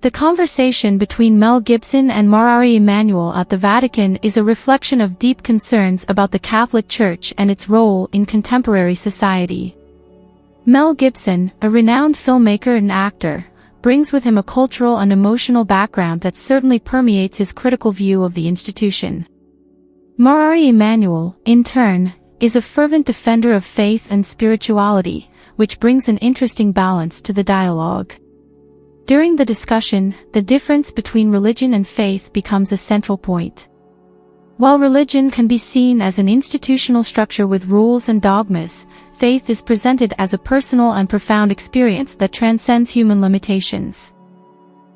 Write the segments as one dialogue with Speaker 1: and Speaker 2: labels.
Speaker 1: The conversation between Mel Gibson and Marari Emanuel at the Vatican is a reflection of deep concerns about the Catholic Church and its role in contemporary society. Mel Gibson, a renowned filmmaker and actor, brings with him a cultural and emotional background that certainly permeates his critical view of the institution. Marari Emanuel, in turn, is a fervent defender of faith and spirituality, which brings an interesting balance to the dialogue. During the discussion, the difference between religion and faith becomes a central point. While religion can be seen as an institutional structure with rules and dogmas, faith is presented as a personal and profound experience that transcends human limitations.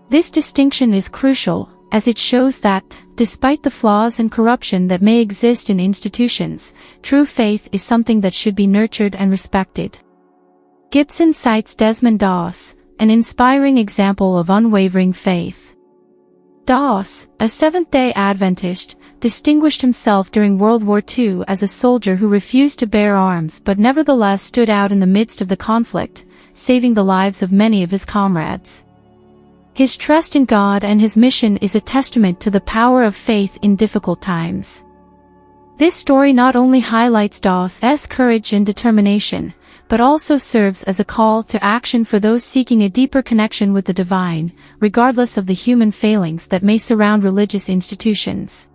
Speaker 1: This distinction is crucial, as it shows that, despite the flaws and corruption that may exist in institutions, true faith is something that should be nurtured and respected. Gibson cites Desmond Doss, an inspiring example of unwavering faith. Doss, a Seventh-day Adventist, distinguished himself during World War II as a soldier who refused to bear arms but nevertheless stood out in the midst of the conflict, saving the lives of many of his comrades. His trust in God and his mission is a testament to the power of faith in difficult times. This story not only highlights Doss's courage and determination, but also serves as a call to action for those seeking a deeper connection with the divine, regardless of the human failings that may surround religious institutions.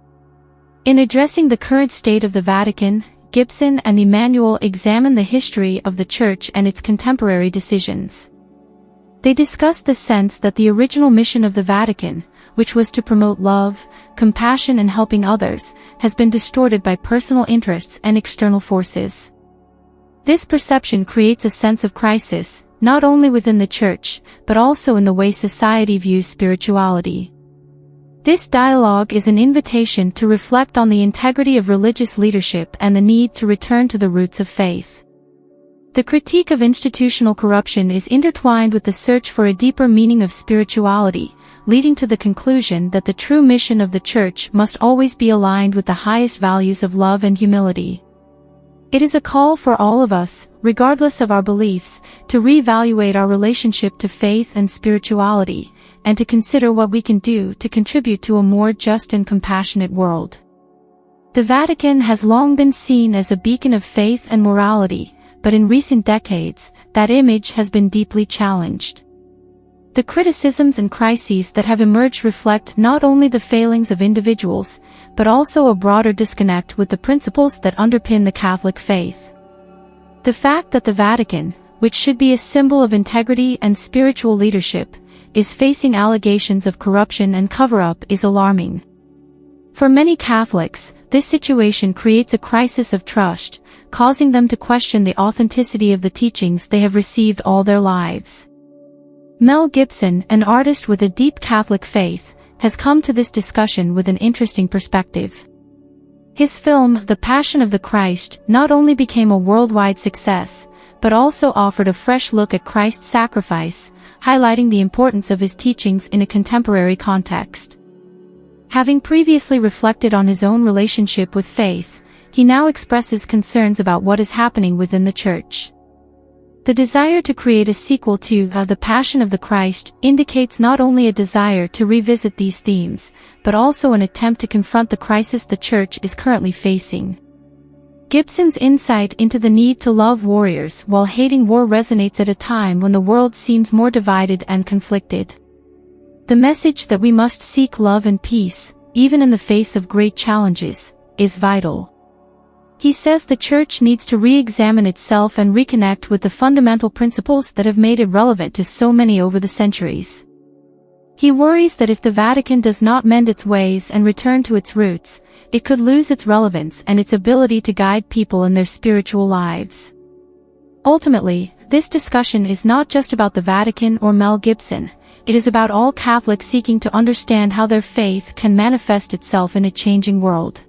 Speaker 1: In addressing the current state of the Vatican, Gibson and Emanuel examine the history of the Church and its contemporary decisions. They discuss the sense that the original mission of the Vatican, which was to promote love, compassion and helping others, has been distorted by personal interests and external forces. This perception creates a sense of crisis, not only within the Church, but also in the way society views spirituality. This dialogue is an invitation to reflect on the integrity of religious leadership and the need to return to the roots of faith. The critique of institutional corruption is intertwined with the search for a deeper meaning of spirituality, leading to the conclusion that the true mission of the Church must always be aligned with the highest values of love and humility. It is a call for all of us, regardless of our beliefs, to reevaluate our relationship to faith and spirituality, and to consider what we can do to contribute to a more just and compassionate world. The Vatican has long been seen as a beacon of faith and morality, but in recent decades, that image has been deeply challenged. The criticisms and crises that have emerged reflect not only the failings of individuals, but also a broader disconnect with the principles that underpin the Catholic faith. The fact that the Vatican, which should be a symbol of integrity and spiritual leadership, is facing allegations of corruption and cover-up is alarming. For many Catholics, this situation creates a crisis of trust, causing them to question the authenticity of the teachings they have received all their lives. Mel Gibson, an artist with a deep Catholic faith, has come to this discussion with an interesting perspective. His film, The Passion of the Christ, not only became a worldwide success, but also offered a fresh look at Christ's sacrifice, highlighting the importance of his teachings in a contemporary context. Having previously reflected on his own relationship with faith, he now expresses concerns about what is happening within the Church. The desire to create a sequel to The Passion of the Christ indicates not only a desire to revisit these themes, but also an attempt to confront the crisis the Church is currently facing. Gibson's insight into the need to love warriors while hating war resonates at a time when the world seems more divided and conflicted. The message that we must seek love and peace, even in the face of great challenges, is vital. He says the Church needs to re-examine itself and reconnect with the fundamental principles that have made it relevant to so many over the centuries. He worries that if the Vatican does not mend its ways and return to its roots, it could lose its relevance and its ability to guide people in their spiritual lives. Ultimately, this discussion is not just about the Vatican or Mel Gibson, it is about all Catholics seeking to understand how their faith can manifest itself in a changing world.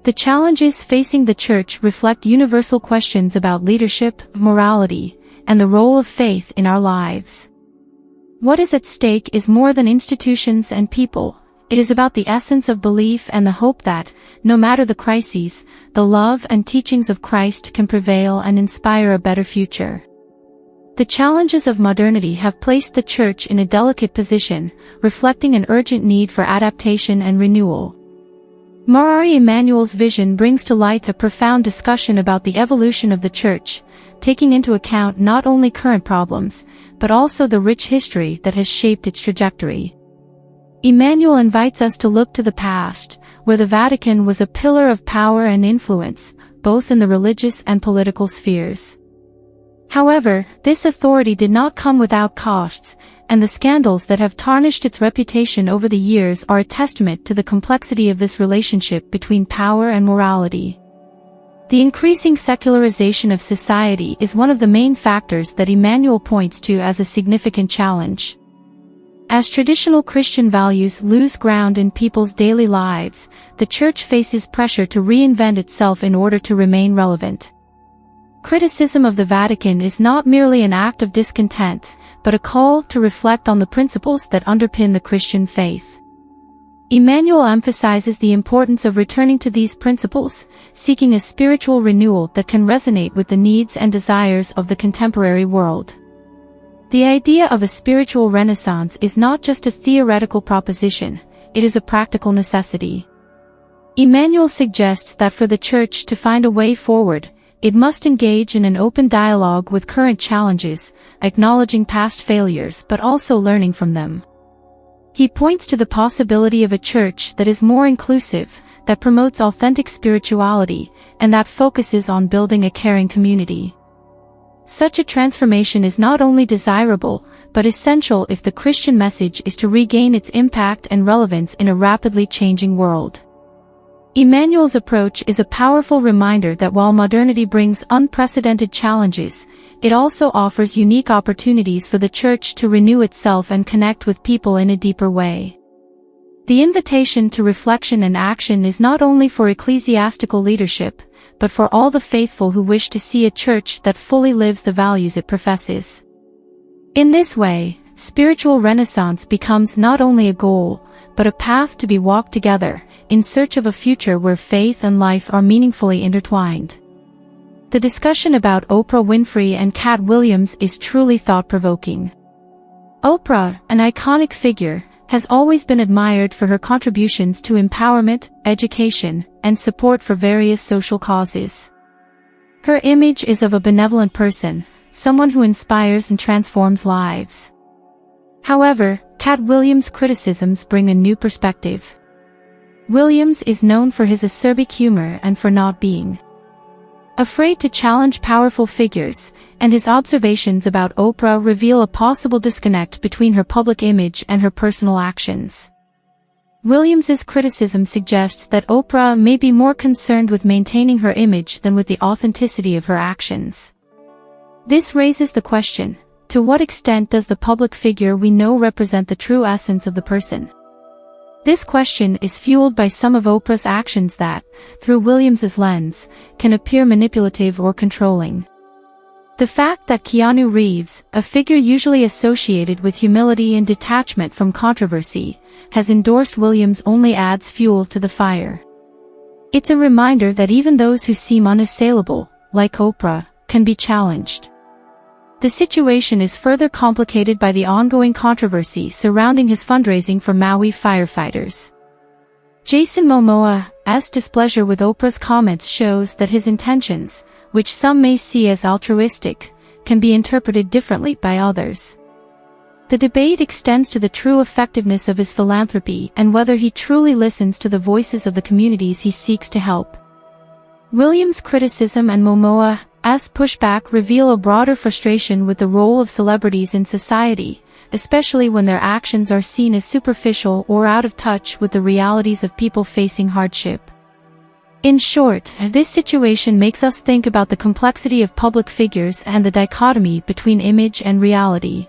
Speaker 1: The challenges facing the Church reflect universal questions about leadership, morality, and the role of faith in our lives. What is at stake is more than institutions and people. It is about the essence of belief and the hope that, no matter the crises, the love and teachings of Christ can prevail and inspire a better future. The challenges of modernity have placed the Church in a delicate position, reflecting an urgent need for adaptation and renewal. Maury Emanuel's vision brings to light a profound discussion about the evolution of the Church, taking into account not only current problems, but also the rich history that has shaped its trajectory. Emanuel invites us to look to the past, where the Vatican was a pillar of power and influence, both in the religious and political spheres. However, this authority did not come without costs, and the scandals that have tarnished its reputation over the years are a testament to the complexity of this relationship between power and morality. The increasing secularization of society is one of the main factors that Emanuel points to as a significant challenge. As traditional Christian values lose ground in people's daily lives, the Church faces pressure to reinvent itself in order to remain relevant. Criticism of the Vatican is not merely an act of discontent, but a call to reflect on the principles that underpin the Christian faith. Emanuel emphasizes the importance of returning to these principles, seeking a spiritual renewal that can resonate with the needs and desires of the contemporary world. The idea of a spiritual renaissance is not just a theoretical proposition, it is a practical necessity. Emanuel suggests that for the Church to find a way forward, it must engage in an open dialogue with current challenges, acknowledging past failures but also learning from them. He points to the possibility of a Church that is more inclusive, that promotes authentic spirituality, and that focuses on building a caring community. Such a transformation is not only desirable, but essential if the Christian message is to regain its impact and relevance in a rapidly changing world. Emanuel's approach is a powerful reminder that while modernity brings unprecedented challenges, it also offers unique opportunities for the Church to renew itself and connect with people in a deeper way. The invitation to reflection and action is not only for ecclesiastical leadership, but for all the faithful who wish to see a Church that fully lives the values it professes. In this way, spiritual renaissance becomes not only a goal, but a path to be walked together, in search of a future where faith and life are meaningfully intertwined. The discussion about Oprah Winfrey and Cat Williams is truly thought-provoking. Oprah, an iconic figure, has always been admired for her contributions to empowerment, education, and support for various social causes. Her image is of a benevolent person, someone who inspires and transforms lives. However, Cat Williams' criticisms bring a new perspective. Williams is known for his acerbic humor and for not being afraid to challenge powerful figures, and his observations about Oprah reveal a possible disconnect between her public image and her personal actions. Williams's criticism suggests that Oprah may be more concerned with maintaining her image than with the authenticity of her actions. This raises the question, to what extent does the public figure we know represent the true essence of the person? This question is fueled by some of Oprah's actions that, through Williams's lens, can appear manipulative or controlling. The fact that Keanu Reeves, a figure usually associated with humility and detachment from controversy, has endorsed Williams only adds fuel to the fire. It's a reminder that even those who seem unassailable, like Oprah, can be challenged. The situation is further complicated by the ongoing controversy surrounding his fundraising for Maui firefighters. Jason Momoa's displeasure with Oprah's comments shows that his intentions, which some may see as altruistic, can be interpreted differently by others. The debate extends to the true effectiveness of his philanthropy and whether he truly listens to the voices of the communities he seeks to help. Williams' criticism and Momoa's pushback reveal a broader frustration with the role of celebrities in society, especially when their actions are seen as superficial or out of touch with the realities of people facing hardship. In short, this situation makes us think about the complexity of public figures and the dichotomy between image and reality.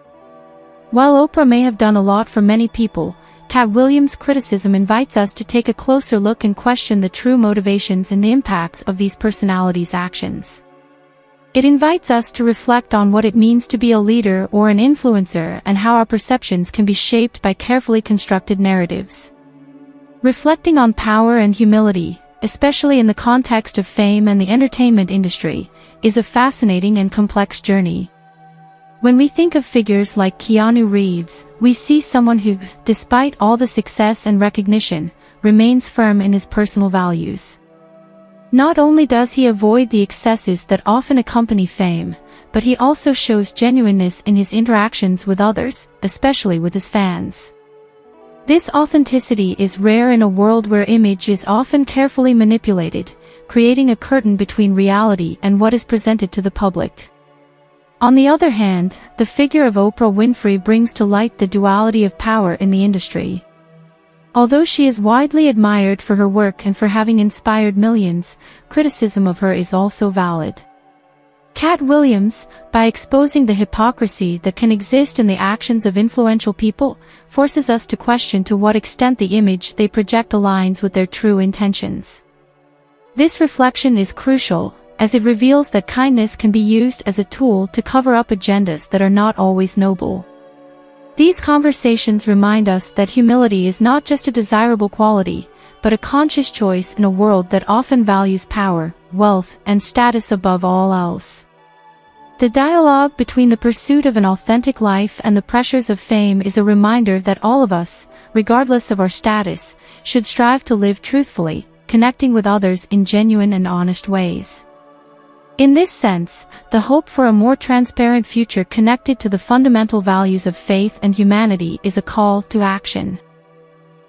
Speaker 1: While Oprah may have done a lot for many people, Cat Williams' criticism invites us to take a closer look and question the true motivations and impacts of these personalities' actions. It invites us to reflect on what it means to be a leader or an influencer and how our perceptions can be shaped by carefully constructed narratives. Reflecting on power and humility, especially in the context of fame and the entertainment industry, is a fascinating and complex journey. When we think of figures like Keanu Reeves, we see someone who, despite all the success and recognition, remains firm in his personal values. Not only does he avoid the excesses that often accompany fame, but he also shows genuineness in his interactions with others, especially with his fans. This authenticity is rare in a world where image is often carefully manipulated, creating a curtain between reality and what is presented to the public. On the other hand, the figure of Oprah Winfrey brings to light the duality of power in the industry. Although she is widely admired for her work and for having inspired millions, criticism of her is also valid. Cat Williams, by exposing the hypocrisy that can exist in the actions of influential people, forces us to question to what extent the image they project aligns with their true intentions. This reflection is crucial, as it reveals that kindness can be used as a tool to cover up agendas that are not always noble. These conversations remind us that humility is not just a desirable quality, but a conscious choice in a world that often values power, wealth, and status above all else. The dialogue between the pursuit of an authentic life and the pressures of fame is a reminder that all of us, regardless of our status, should strive to live truthfully, connecting with others in genuine and honest ways. In this sense, the hope for a more transparent future connected to the fundamental values of faith and humanity is a call to action.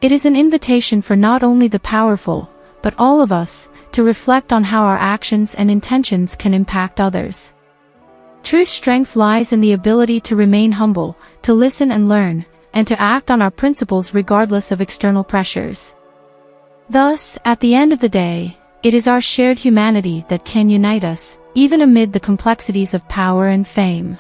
Speaker 1: It is an invitation for not only the powerful, but all of us, to reflect on how our actions and intentions can impact others. True strength lies in the ability to remain humble, to listen and learn, and to act on our principles regardless of external pressures. Thus, at the end of the day, it is our shared humanity that can unite us, even amid the complexities of power and fame.